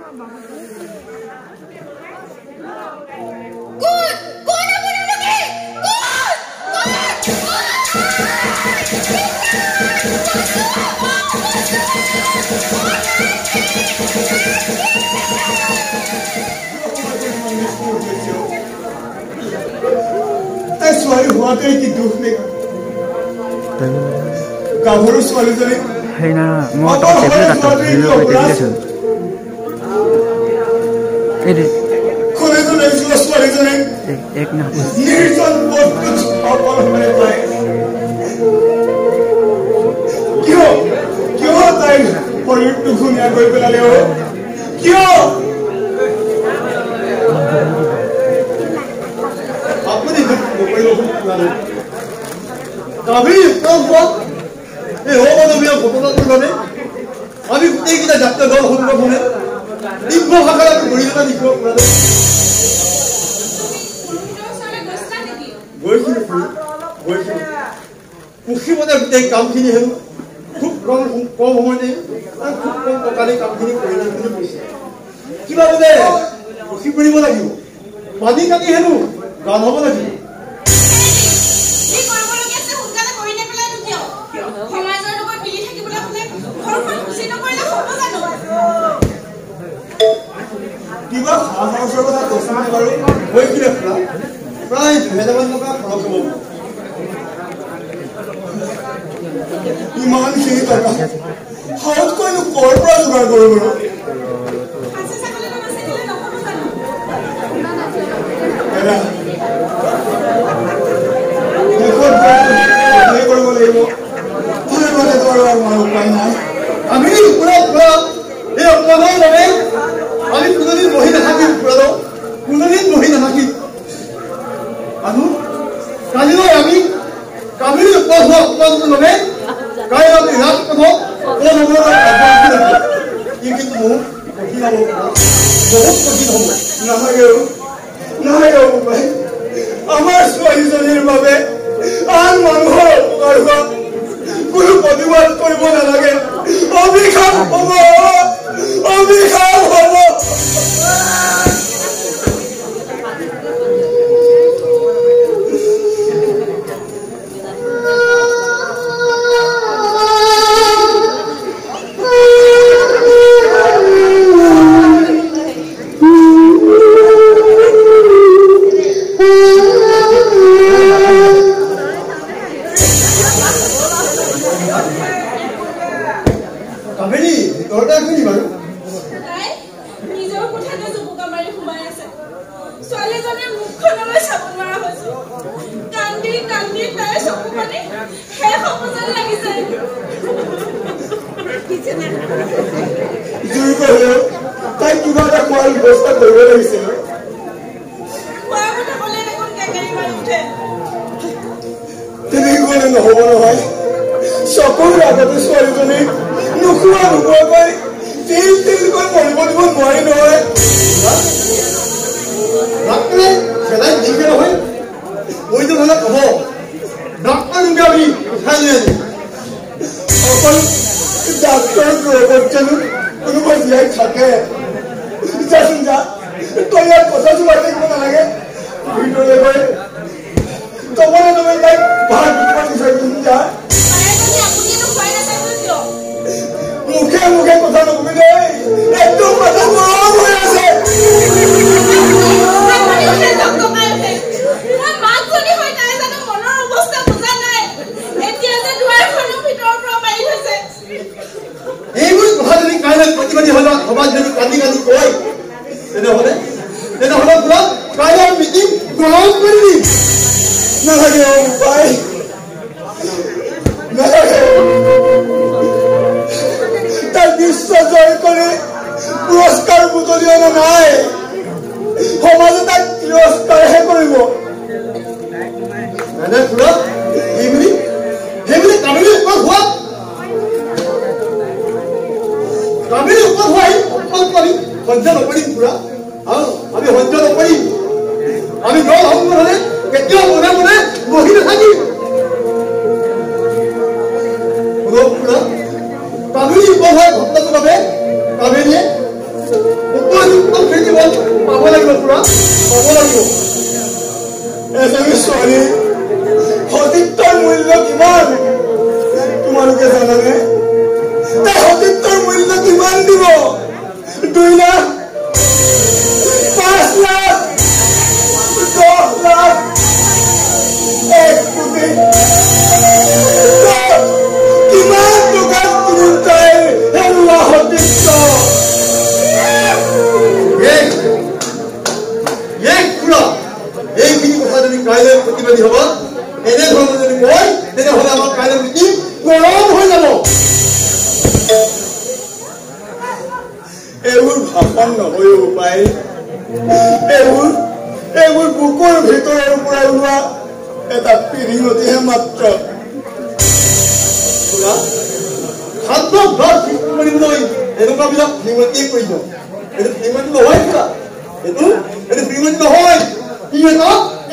ছোৱালী হোৱাটোৱে কি দুখ নে গাভৰু ছোৱালীজনী সেই না মই তো টেবলেট আছো এই দে কলেজত আহিছিল ছোৱালীজনী এক না নিৰ্জন বহুত অকল হৈ পায় কিয় কিয় তাই শৰীৰটো ধুনীয়া কৰি পেলালে কিয় আপুনি আমি এই অমানৱীয় ঘটনাটো মানে আমি গোটেইকেইটা যাত্ৰা দল সংগঠনে তীব্ৰ ভাষাৰে আমি গৰিহণা দেখিব পৰা যায় গৈছিলো সুখীমতে গোটেই কামখিনি হেনো খুব কম সময়তে খুব কম টকাৰে কামখিনি কৰি দিম বুলি কৈছে কিবা বোলে সুখী কৰিব লাগিব পানী কাটি হেনো গান হ'ব লাগিব কিবা সাহসৰ কথা কৈছে নে বাৰু গৈছিলে প্ৰায় 2000 টকা খৰচ হ'ব ইমানখিনি টকা সহজকৈনো ক'ৰ পৰা যোগাৰ কৰিব বাৰু কৰিব লাগিব উপায় নাই আমি এই অপমানৰ বাবে আমি কোনোদিন বহি নাথাকিম কোনোদিন বহি নাথাকিম আৰু কালিলৈ আমি কামিনী উপজ হোৱা অপমানটোৰ বাবে কাইলৈ আমি ৰাজপথত ই কিন্তু বহুত কঠিন হ'ব বহুত কঠিন হ'ব নহয় আমাৰ ছোৱালীজনীৰ বাবে আন মানুহৰ উপকাৰ হোৱা কোনো প্ৰতিবাদ কৰিব নালাগে অভিশাপ হ'ব তাই কিবা এটা খোৱাৰ ব্যৱস্থা কৰিব লাগিছিল তেনেকৈ গ'লে নহ'ব নহয় চকুৰ আগতে ছোৱালীজনী নোখোৱাকৈ তিলকৈ মৰিব দিব নোৱাৰি নহয় ডাক্তৰে খেলাই দিছে নহয় মইতো মানে ক'ব ডাক্তৰ আমি উঠাই লৈ আনিম অকল ডাক্তৰ জানো কোনোবা জীয়াই থাকে যাচোন যা তই ইয়াৰ কথা চোৱা থাকিব নালাগে ভিতৰলৈ গৈ তুমি তাইক ভাত বিচাৰিম যা মুখে মুখে কথা নকবি দেই একদম কথা গৰম হৈ আছে এইবোৰ কথা যদি কাইলৈ প্ৰতিবাদী সমাজ যদি কান্দি কান্দি কয় তেনেহ'লে কাইলৈ মিটিং গ্ৰহণ কৰি দিম নালাগে উপায় নালাগে তাই বিশ্ব জয় কৰি পুৰস্কাৰ বুটলি অনা নাই সমাজে তাক তিৰস্কাৰহে কৰিব সেইবুলি কামিনী উপদ হোৱাই আমি সহ্য নকৰিম পুৰা আমি সহ্য নকৰিম আমি দল সংগঠনে কেতিয়াও মনে মনে বহি নাথাকিম কামিনী উপদ হোৱাৰ ঘটনাটোৰ বাবে কামিনীয়ে জীৱন পাব লাগিব পুৰা পাব লাগিব এজনী ছোৱালী সতীত্বৰ মূল্য কিমান তোমালোকে জানানে তাই সতীত্বৰ মূল্য কিমান দিব 2 লাখ 5 লাখ 10 লাখ 1 কোটি কিমান টকাৰ তুমি তাইৰ হেৰুৱা সতীত্ব এইখিনি কথা যদি কাইলৈ প্ৰতিবাদী হ'ব এনেধৰণৰ যদি কয় তেনেহ'লে আমাৰ কাইলৈ মিটিং গৰম হৈ যাব এইবোৰ ভাষণ নহয়ও পায় এইবোৰ বুকুৰ ভিতৰৰ পৰা ওলোৱা এটা পিৰিঙতিহে মাত্ৰ খাদ্য ভাত কৰিবলৈ এনেকুৱাবিলাক পিৰিঙতি কৰিব এইটো পিৰিঙতি নহয় কিবা এইটো পিৰিঙতি নহয় ই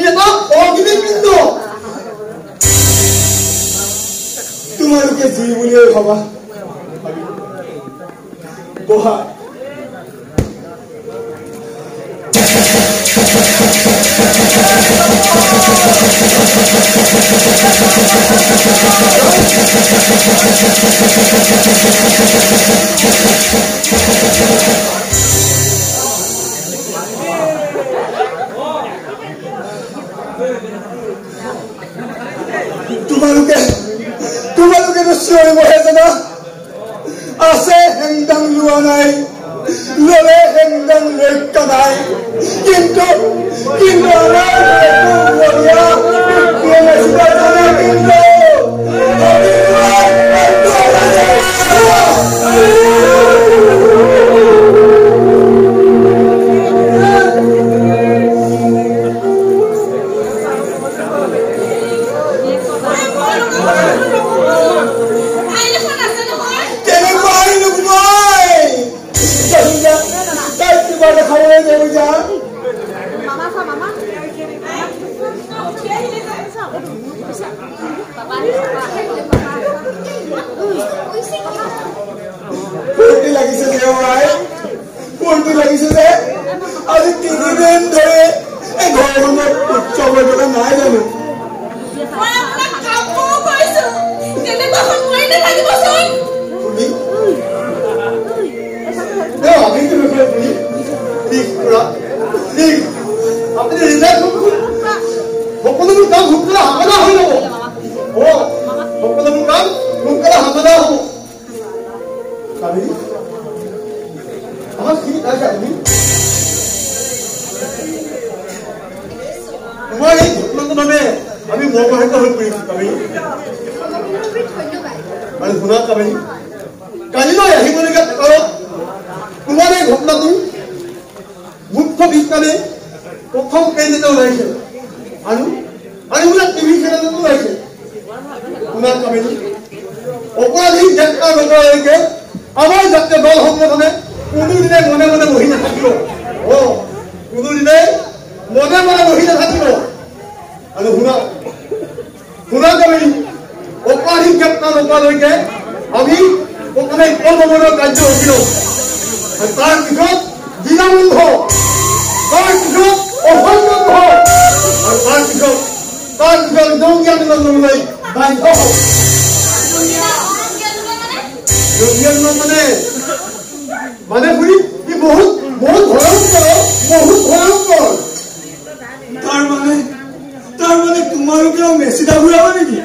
এটা অগ্নি পিণ্ড তোমালোকে যি বুলিয়ে ভাবা বহা তোমালোকে চিঞৰিবহে জানা আছে হেংদাং লোৱা নাই ললে হেংদাং ৰক্ষা নাই কিন্তু লাগিছে যে আজি 3 দিন ধৰে এই ঘৰখনত উৎসৱ হৈ থকা নাই জানো আপুনি সকলোবোৰ কাম সোনকালে সমাধা হৈ যাব সকলোবোৰ কাম সোনকালে সমাধা হ'ব তোমাৰ এই ঘটনাটোৰ বাবে আমি মৰ্মাহত হৈ পৰিছো কাবেৰী শুনা কাবেৰী কালিলৈ আহিবলগীয়া পেপাৰত তোমাৰ এই ঘটনাটো মুখ্য বিজ্ঞানে প্ৰথম পেজতে ওলাইছে আৰু বোলে টিভি চেনেলতো ওলাইছে শুনা কাবেৰী অপৰাধী গ্ৰেপ্তাৰ নকৰালৈকে আমাৰ জাতীয় দল সংগঠনে কোনোদিনে মনে মনে বহি নাথাকিব কোনোদিনে মনে মনে বহি নাথাকিব আৰু শুনা কাবেৰী অপৰাধী গ্ৰেপ্তাৰ নকৰালৈকে আমি প্ৰথমে কৰ্মবলৰ কাৰ্যসূচী ল'ম তাৰপিছত বিনামূল্য তাৰপিছত অসম বন্ধ আৰু তাৰপিছত জংগী আন্দোলন ল'বলৈ বাধ্য হ'ব জংগী আন্দোলন মানে বুলি ই বহুত ভয়ংকৰ তাৰ মানে তোমালোকেও মেচিনা ঘূৰাব নেকি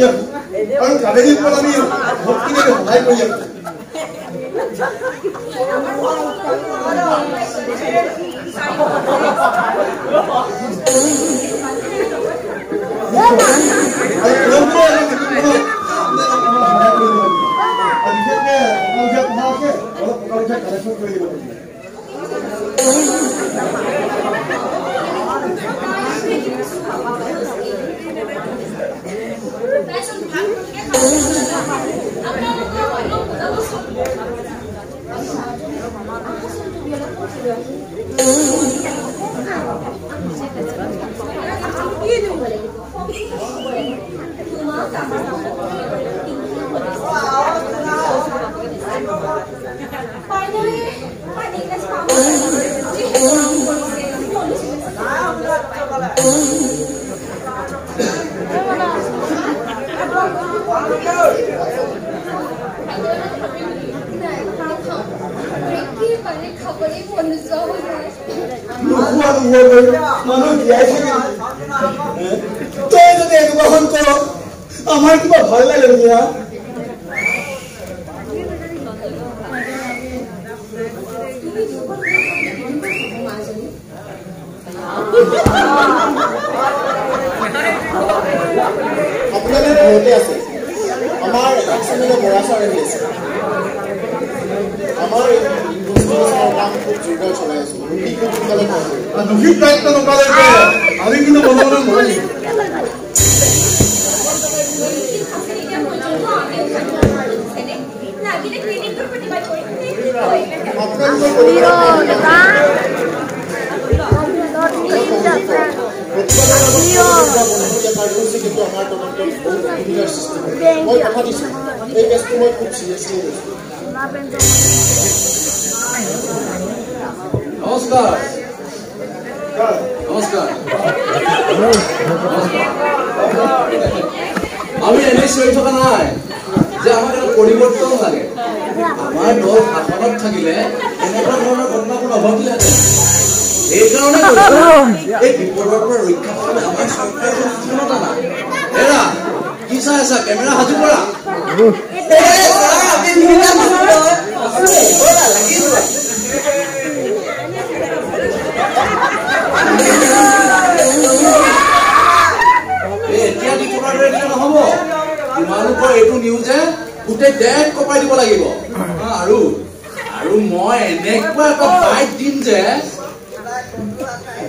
আছো কাৰণ কাবেৰীৰ ওপৰত আমি ভক্তিৰে সহায় কৰি আছো আমাৰ কিবা ভয় লাগে মিয়া আপনাদেৰ ঘৰতে আছে আমাৰ একচেনেলে বৰা চৰে আছে আমাৰ ইনভেস্টমেন্টৰ কাম খুব জোৰদাৰ চলাই আছে দুখী দায়িত্ব নকালে আমি কিন্তু বন্ধন নকৰি নমস্কাৰ নমস্কাৰ আমি এনে চলি থকা নাই যে আমাক এটা পৰিৱৰ্তন লাগে আমাৰ দল শাসনত থাকিলে এনেকুৱা ধৰণৰ ঘটনাবোৰ নঘটিলেহেঁতেন এইকাৰণে এই বিপদৰ পৰা ৰক্ষা পাবলৈ আমাৰ চৰকাৰৰ ক্ষমতা নাই এৰা কি চাই আছা কেমেৰা সাজু কৰা এতিয়া বিপদৰ দৰে দিলে নহ'ব তোমালোকৰ এইটো নিউজে গোটেই দেশ কপাই দিব লাগিব আৰু আৰু মই এনেকুৱা এটা বাইট দিম যে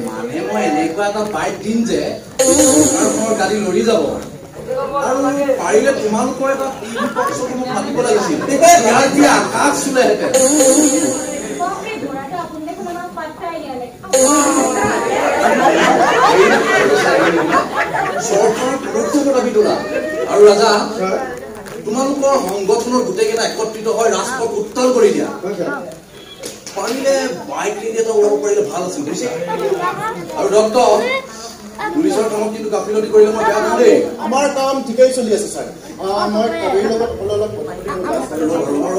মানে মই এনেকুৱা এটা বাইট দিম যে চৰকাৰখনৰ গাড়ী লৰি যাব আৰু পাৰিলে তোমালোকৰ এটা টিভি পক্ষক মোক মাতিব লাগিছিল ইয়াৰ দিয়া আকাশ চুলেহেঁতেন চৰকাৰৰ পদক্ষেপ দাবী তোলা আৰু ৰাজা তোমালোকৰ সংগঠনৰ গোটেইকেইটা একত্ৰিত হৈ ৰাজপথ উত্তাল কৰি দিয়া পাৰিলে বাইক ৰেলী এটা ওলাব পাৰিলে ভাল আছিল বুজিছে আৰু ডক্টৰ পুলিচৰ কামত কিন্তু গাফিলতি কৰিলে মই বেয়া পাওঁ দেই আমাৰ কাম ঠিকেই চলি আছে ছাৰ মই কাবেৰীৰ লগত অলপ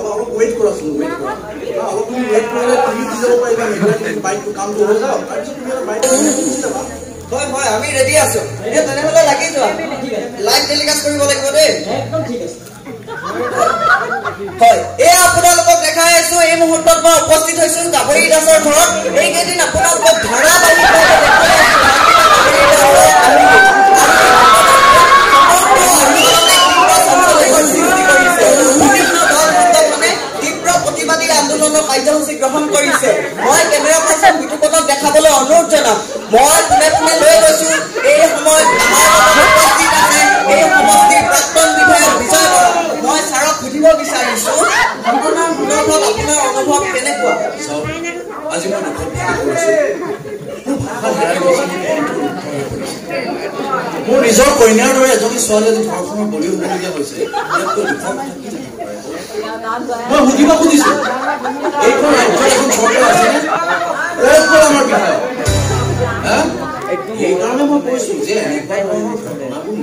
অলপ ৱেইট কৰাচোন ৱেইট কৰা অলপ তুমি ৱেইট কৰিলে তুমি দি যাব পাৰিবা বাইকটো কামটো হৈ যাওক তাৰপিছত তুমি বাইক যাবা হয় হয় আমি ৰেডি আছো এতিয়া তেনেহ'লে লাগি যোৱা লাইভ টেলিকাষ্ট কৰিব লাগিব দেই একদম ঠিক আছে হয় এই আপোনালোকক দেখাই আছো এই মুহূৰ্তত মই উপস্থিত হৈছো গাভৰি দাসৰ ঘৰত এইকেইদিন আপোনালোকক ধাৰাবাহিকভাৱে প্ৰতিবাদী আন্দোলনৰ কাৰ্যসূচী গ্ৰহণ কৰিছে মই কেমেৰা পাৰ্চন বিতুপতক দেখাবলৈ অনুৰোধ জনাম মই কোনে কোনে লৈ গৈছো এই সময়ত উপস্থিত আছে এই সমষ্টিৰ প্ৰাক্তন বিধায়ক বিজয় বৰা মই ছাৰক সুধিব বিচাৰিছো ঘটনাৰ সন্দৰ্ভত আপোনাৰ অনুভৱ কেনেকুৱা আজি মই মোৰ নিজৰ কন্যাৰ দৰে এজনী ছোৱালী আজি ঘৰখনৰ বলি হ'বলগীয়া হৈছে মই সুধিব খুজিছো এইখন ৰাজ্যত এখন চৰকাৰ আছেনে ক'ত গ'ল আমাৰ বিধায়ক এইকাৰণে মই কৈছো যে এনেকুৱা ধৰণৰ ঘটনাবোৰ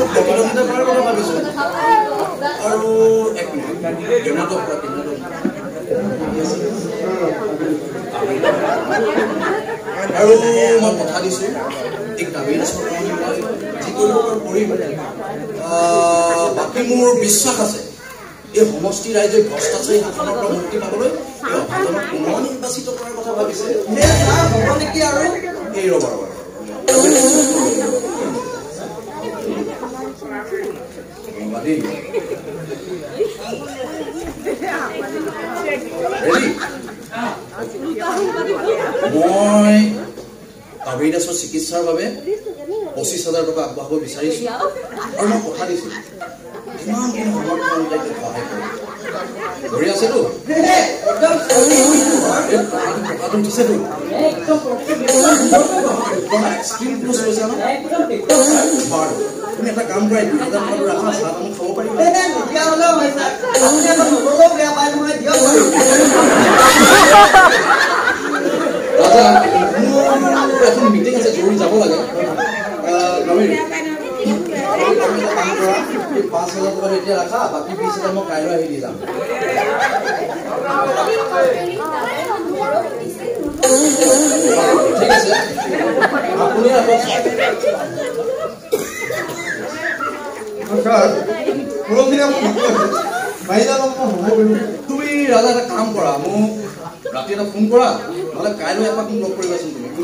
প্ৰতিদ্বন্দ্বিতা কৰাৰ কথা ভাবিছো আৰু এক মিনিট আৰু মই কথা দিছো এই কাবেৰী চৰকাৰ যি কৰিব কৰিম বাকী মোৰ বিশ্বাস আছে এই সমষ্টি ৰাইজে ভ্ৰষ্টাচাৰী শাসনৰ পৰা মুক্তি পাবলৈ এই অভাজনক পুনৰ নিৰ্বাচিত কৰাৰ কথা ভাবিছে হ'ব নেকি আৰু এই ৰ'বা মই কাবেৰী দাসৰ চিকিৎসাৰ বাবে 25,000 টকা আগবঢ়াব বিচাৰিছো আৰু মই কথা দিছো কিমান দিন সমৰ্থ অনুযায়ী সহায় কৰিম ধৰি আছেতো টকাটো উঠিছেতো এক্সট্ৰিম পোষ্ট হৈছে ন বাৰু তুমি এটা কাম কৰা 2,000 টকা ৰাখা চাহ আমি খাব পাৰিম তেতিয়াহ'লেও হয় ছাৰ আপুনি আকৌ নগ'লেও বেয়া পায় নহয় দিয়ক ৰাজা মোৰ এখন মিটিং আছে জৰুৰী যাব লাগে কাবেৰী কাম কৰা এই 5,000 টকা এতিয়া ৰাখা বাকী 20,000 মই কাইলৈ আহি দি যাম ঠিক আছে আপুনি তুমি ৰাজা এটা কাম কৰা মোক ৰাতি এটা ফোন কৰা নহ'লে কাইলৈ এপাক মোক লগ কৰিবাচোন তুমি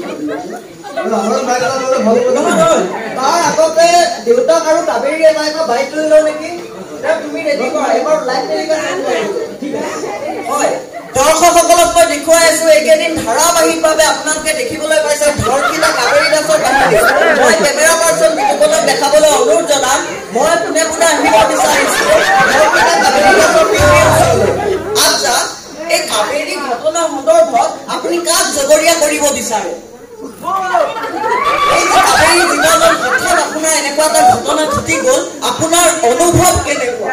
তাৰ আগতে দেউতাক আৰু কাবেৰী এটা বাইক লৈ লওঁ নেকি তুমি ৰেডি কৰা এবাৰ লাইভ টেলিকাষ্ট হয় দৰ্শকসকলক মই দেখুৱাই আছো এইকেইদিন ধাৰাবাহিকভাৱে আপোনালোকে দেখিবলৈ পাইছে ধৰ্ষিতা কাবেৰী দাসৰ কাহিনী মই কেমেৰা পাৰ্চন বিতুপনক দেখাবলৈ অনুৰোধ জনাম মই পোনে পোনে আহিব বিচাৰিছো ধৰ্ষিতা কাবেৰী দাসৰ আচ্ছা এই কাবেৰী ঘটনা সন্দৰ্ভত আপুনি কাক জগৰীয়া কৰিব বিচাৰে এই যে কাবেৰী জীৱনত হঠাৎ আপোনাৰ এনেকুৱা এটা ঘটনা ঘটি গ'ল আপোনাৰ অনুভৱ কেনেকুৱা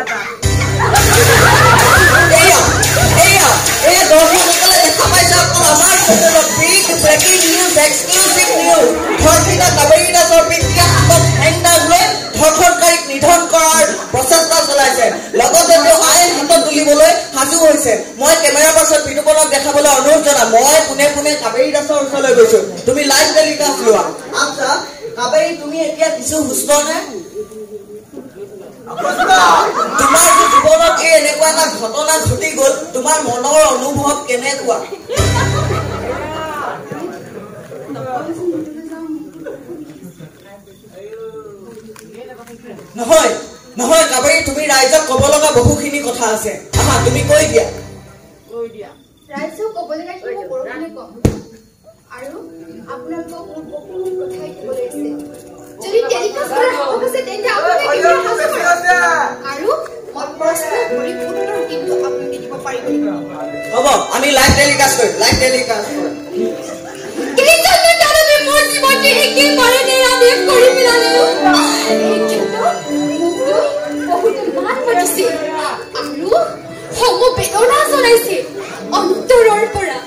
দৰ্শকসকলে দেখা পাইছে অকল আমাৰ চেনেলত big breaking news exclusive news ধৰ্ষিতা কাবেৰী দাসৰ পিতৃয়ে হাতত হেংদাৰ লৈ ধৰ্ষণকাৰীক নিধন কৰাৰ প্ৰচেষ্টা চলাইছে লগতে তেওঁ আইন হাতত তুলিবলৈ সাজু হৈছে মই কেমেৰা পাৰ্চন বিতুপনক দেখাবলৈ অনুৰোধ জনাম মই পোনে পোনে কাবেৰী দাসৰ ওচৰলৈ গৈছো তুমি লাইভ টেলিকাষ্ট লোৱা আচ্ছা কাবেৰী তুমি এতিয়া কিছু সুস্থ নে তোমাৰ জীৱনত এই এনেকুৱা এটা ঘটনা ঘটি গ'ল তোমাৰ মনৰ অনুভৱ কেনেকুৱা নহয় নহয় কাবেৰী তুমি ৰাইজক ক'ব লগা বহুখিনি কথা আছে আহা তুমি কৈ দিয়া ৰাইজক ক'ব লগা কি মই বৰষুণে কম আৰু আপোনালোকক মোৰ বহুখিনি কথাই ক'বলৈ আছে যদি টেলিকাষ্ট কৰা হ'ব আছে তেন্তে আপোনালোকে কিমান সাজু আৰু মই প্ৰশ্ন কৰি উত্তৰ কিন্তু আপোনালোকে দিব পাৰিব হ'ব আমি লাইভ টেলিকাষ্ট কৰিম কেইজনে জানে মোৰ জীৱনটো একেবাৰে নিৰামিষ কৰি পেলালে কিন্তু বহুত মান মাতিছে আৰু সমবেদনা জনাইছে অন্তৰৰ পৰা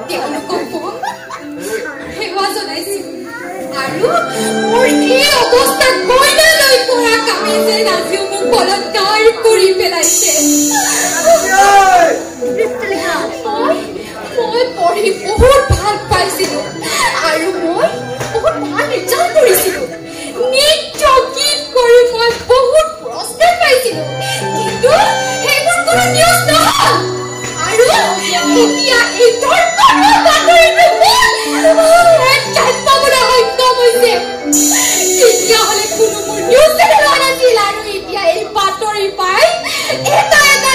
তেওঁলোকক সেৱা জনাইছে আৰু মোৰ এই অৱস্থা কইনালৈ কৰা কামে যেন আজিও মোক বলৎকাৰ কৰি পেলাইছে মই পঢ়ি বহুত ভাল পাইছিলো আৰু মই বহুত ভাল ৰিজাল্ট কৰিছিলো নৃত্য গীত কৰি মই বহুত পুৰস্কাৰ পাইছিলো কিন্তু সেইবোৰ কোনো নিউজ নহল আৰু এতিয়া এই ধৰ্ষণৰ বাতৰিটো পাবলৈ সক্ষম হৈছে তেতিয়াহ'লে কোনো মোৰ নিউজ চেনেল নাছিল আৰু এতিয়া এই বাতৰি পাই এটা এটা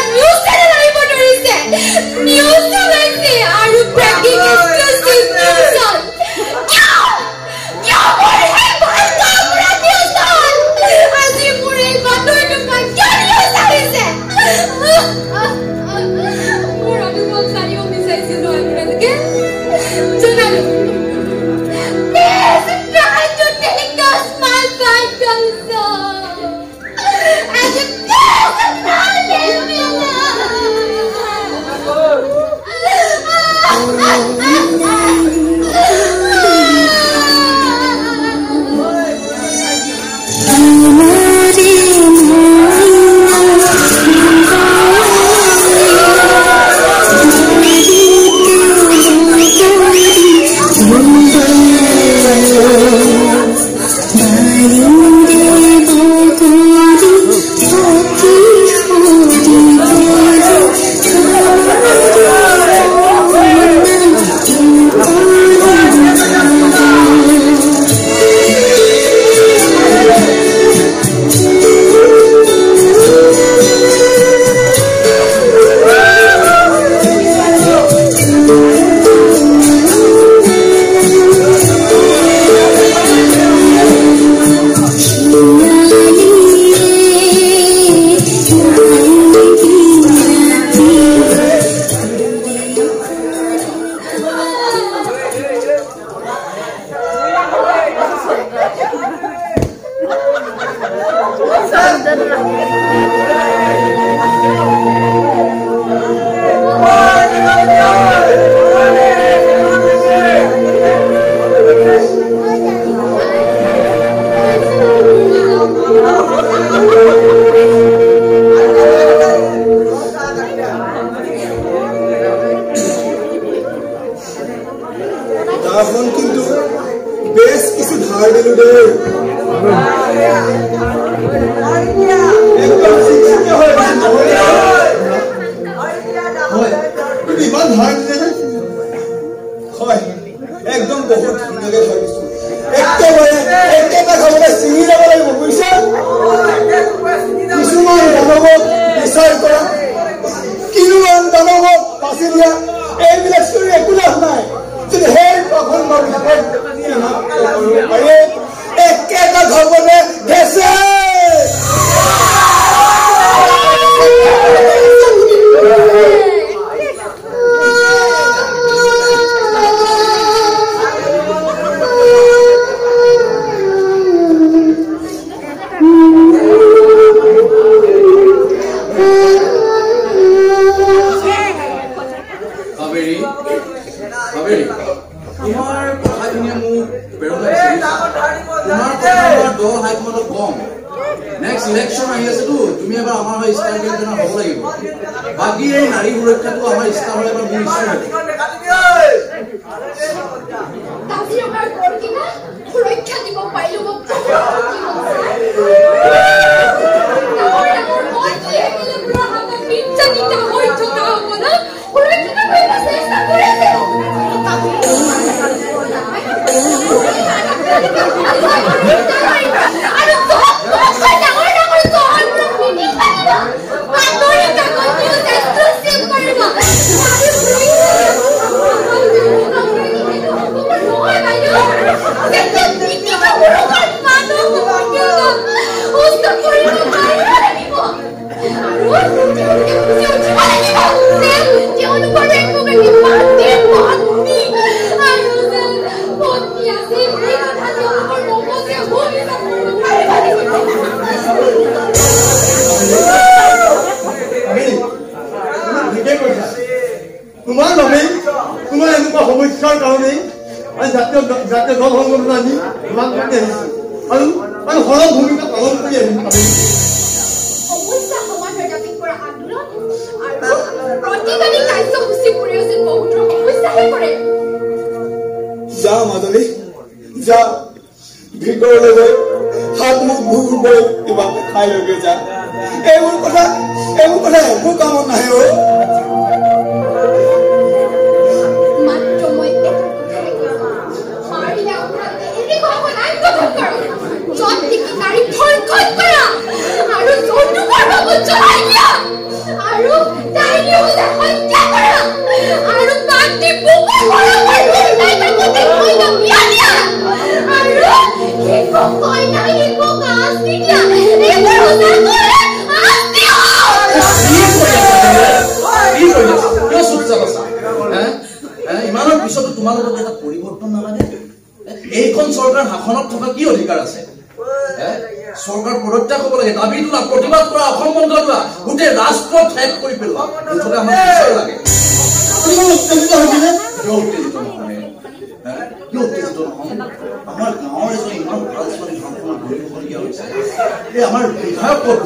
কিন্তু বেশ কিছু ধার দিল রে একদম শিক্ষিত হয়ে ইমান ধার দিলে হয় একদম বহুত ধুনীয়াকে ভাবিছো একেবাৰে একেটা খাবলৈ চিঙি যাব লাগিব বুজিছা কিছুমান দানৱক বিচাৰ কৰা কিমান দানৱক বাছি দিয়া এইবিলাক চুৰি একো লাভ নাই যদি সেই পাখন পাৰে একেটা খাবলৈ গেছে ইলেকশন আহি আছে তো তুমি এবাৰ আমাৰ হৈ ষ্টাৰ কেম্পেইন হ'ব লাগিব বাকি এই নাৰী সুৰক্ষাটো আমাৰ ষ্টাৰ হৈ এবাৰ মোৰ ইচ্ছা কাজিৰঙাৰ গড়কিনা সুৰক্ষা দিব পাৰিলো মোক তোমাৰ বাবে তোমাৰ এনেকুৱা সমস্যাৰ কাৰণে জাতীয় দল সংগঠন আনি তোমাক মাতি আহিছো আৰু সৰল ভূমিকা পালন কৰি আহিম সমস্যা সমাধানৰ দাবী কৰা আন্দোলন আৰু প্ৰতিবাদী কাৰ্যসূচী প্ৰয়োজন বহুতৰ সমস্যাহে কৰে যা মাধৱী যা ভিতৰলৈ গৈ হাত মুখ ধুই কিবা খাই লৈ যা এইবোৰ কথা একো কামত নাহে ইমানৰ পিছতো তোমালোকৰ এটা পৰিৱৰ্তন নালাগে এইখন চৰকাৰ শাসনত থকা কি অধিকাৰ আছে চৰকাৰ প্ৰত্যাগ হ'ব লাগে দাবী তোলা প্ৰতিবাদ কৰা অসম বন্ধ লোৱা গোটেই ৰাষ্ট্ৰ ঠেক কৰি পেলোৱা মুঠতে আমাক বিচাৰ লাগে আমাৰ গাঁৱৰ এজন ইমান ভাল ছোৱালী ধামখনত ধৰিবলগীয়া হৈছে এই আমাৰ বিধায়ক পদ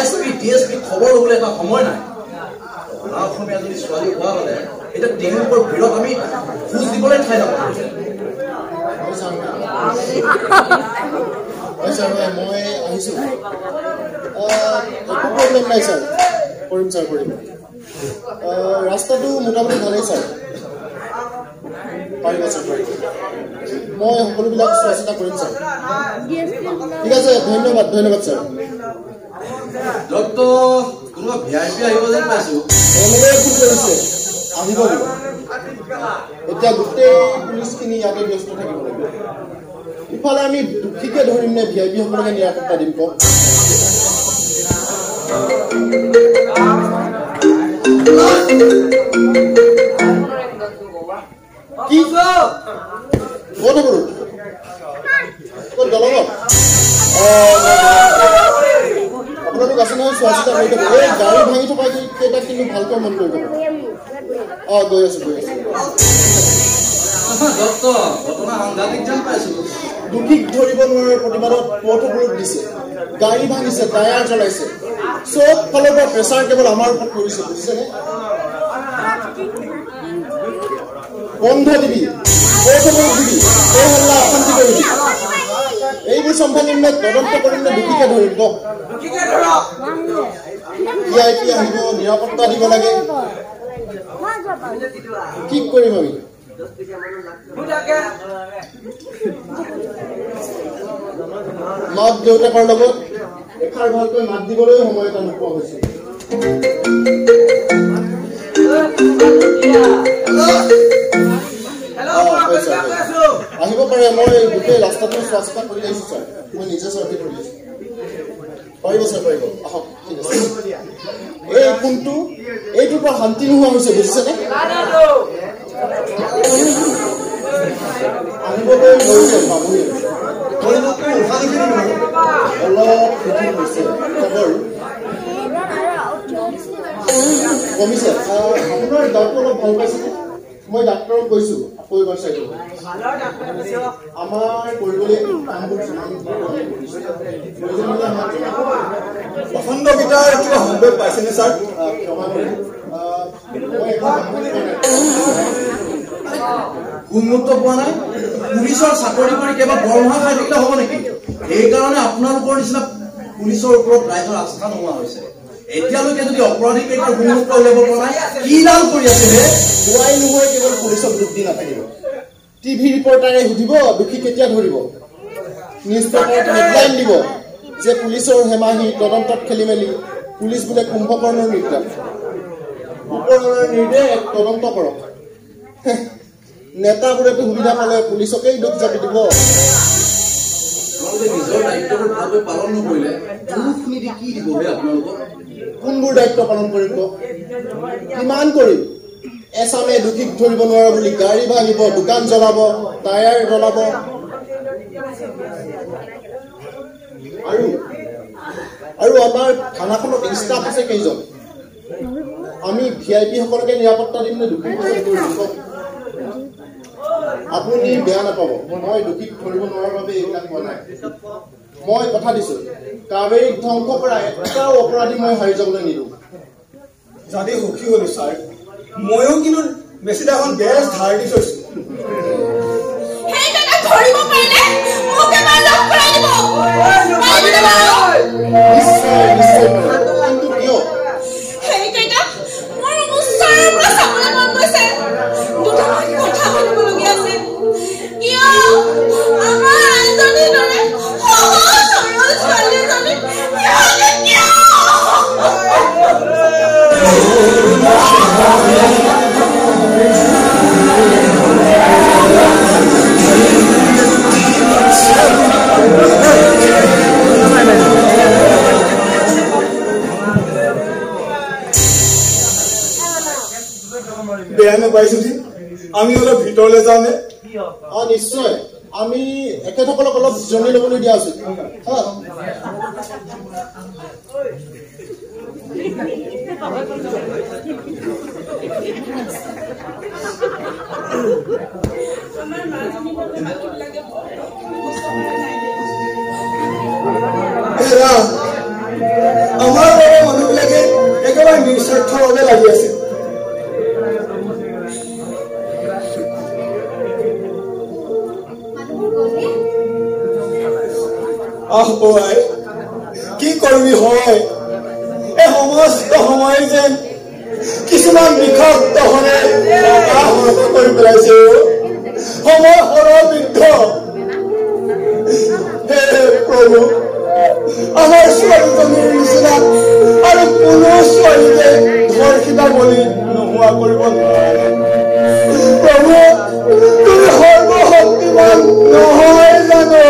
SP DSP খবৰ ল'বলৈ এটা সময় নাই অসমীয়া যদি ছোৱালী হোৱা হ'লে এতিয়া তেওঁলোকৰ ভিৰত আমি খোজ দিবলৈ ঠাই নাপাওঁ মই আহিছোঁ একো প্ৰব্লেম নাই ছাৰ কৰিম ৰাস্তাটো মোটামুটি ভালেই ছাৰ পাৰিব ছাৰ মই সকলোবিলাক চোৱা চিতা কৰিম ছাৰ ঠিক আছে ধন্যবাদ ছাৰ কোনোবা VIP আহিব যেন পাইছোঁ ফোন কৰিছে আহিব এতিয়া গোটেই পুলিচখিনি ইয়াতে ব্যস্ত থাকিব লাগিব ইফালে আমি দুখীকে ধৰিম নে VIP সকলকে নিৰাপত্তা দিম কওক কি ক'ত হ'ব ক'ত দলঙত নহয় চোৱা চিতা কৰি থাকোঁ এই গাড়ী ভাঙি থকা কেইটা কিন্তু ভালকৈ মন কৰি থাকোঁ গৈ আছোঁ ঘটনা সাংঘাতিক যেন পাইছোঁ দুখীক ধৰিব নোৱাৰাৰ প্ৰতিবাদত পথ অৱৰোধ দিছে গাড়ী ভাঙিছে টায়াৰ জ্বলাইছে চব ফালৰ পৰা প্ৰেছাৰ কেৱল আমাৰ ওপৰত পৰিছে বুজিছেনে বন্ধ দিবি পথ অৱৰোধ দিবি এই হল্লা অশান্তি কৰিবি এইবোৰ চম্ভালিম নে তদন্ত কৰিম নে দুখীকে ধৰিম কওক VIP আহিব নিৰাপত্তা দিব লাগে কি কৰিম আমি মাক দেউতাকৰ লগত এষাৰ ভালকৈ মাত দিবলৈ সময় এটা নোপোৱা হৈছে আহিব পাৰে মই গোটেই ৰাস্তাটো চোৱা চিতা কৰি আহিছোঁ ছাৰ মই নিজে চৰ্টি কৰি আছোঁ পাৰিব ছাৰ পাৰিব আহক ঠিক আছে এই ফোনটো এইটোৰ পৰা শান্তি নোহোৱা হৈছে বুজিছেনে আহিবলৈ লৈছে পাবহি অলপ হৈছে খবৰ কমিছে আপোনাৰ গাঁৱটো অলপ ভাল পাইছেনে মই ডাক্তৰক কৈছোঁ আকৌ এবাৰ চাই দিব আমাৰ কৰিবলৈ কামবোৰ প্ৰচণ্ডকেইটাৰ কিবা সম্ভৱ পাইছেনে ছাৰ ক্ষমা কৰিম মই উন্মুক্ত পোৱা নাই পুলিচৰ চাকৰি কৰি কেৱল দৰমহা খাই থাকিলে হ'ব নেকি সেইকাৰণে আপোনালোকৰ নিচিনা পুলিচৰ ওপৰত ৰাইজৰ আস্থা নোহোৱা হৈছে এতিয়ালৈকে যদি অপৰাধী কেইটাৰ গুণমুক্ত উলিয়াব পৰা নাই কি নাম কৰি আছে হে হোৱাই নোহোৱাই কেৱল পুলিচক দুখ দি নাথাকিব টিভি ৰিপৰ্টাৰে সুধিব দুখী কেতিয়া ধৰিব নিউজ পেপাৰত হেডলাইন দিব যে পুলিচৰ হেমাহি তদন্তত খেলি মেলি পুলিচ বোলে কুম্ভকৰ্ণৰ নিৰ্দেশ ওপৰৰ নিৰ্দেশ তদন্ত কৰক নেতাবোৰেতো সুবিধা পালে পুলিচকেই দোষ জাপি দিব নিজৰ দায়িত্ববোৰ ভালকৈ পালন নকৰিলে দুখ নিদি কি দিবহে আপোনালোকক কোনবোৰ দায়িত্ব পালন কৰিব কিমান কৰিম এছামে দুখীক ধৰিব নোৱাৰা বুলি গাড়ী ভাঙিব দোকান জ্বলাব টায়াৰ জ্বলাব আৰু আমাৰ থানাখনত ষ্টাফ আছে কেইজন আমি VIP সকলকে নিৰাপত্তা দিম নে দুখীক আপুনি বেয়া নাপাব মই দুখীক ধৰিব নোৱাৰাৰ বাবে এইবিলাক কোৱা নাই মই কথা দিছোঁ কাবেৰীক ধ্বংস কৰা এটাও অপৰাধী মই হাৰি যাবলৈ নিদিওঁ যদি সুখী হ'লো ছাৰ ময়ো কিন্তু বেছি ডাঙৰ গেছ ধাৰ দি থৈছোঁ কিন্তু কিয় বেয়া নাপাইছো যে আমি অলপ ভিতৰলৈ যাওঁনে নিশ্চয় আমি এখেতসকলক অলপ জিৰণি ল'বলৈ দিয়া উচিত আমাৰ দৰে মানুহবিলাকে একেবাৰে নিস্বাৰ্থভাৱে লাগি আছে কি কৰিবি হয় এই সমস্ত সময় যেন কিছুমান বিষাক্ত হলে কৰি পেলাইছে সময় সৰবৃদ্ধ হে প্ৰভু আমাৰ ছোৱালীজনীৰ নিচিনা আৰু কোনো ছোৱালীকে ধৰ্ষিতা বলি নোহোৱা কৰিব নোৱাৰে প্ৰভু তুমি সৰ্বশক্তিমান নহয় জানো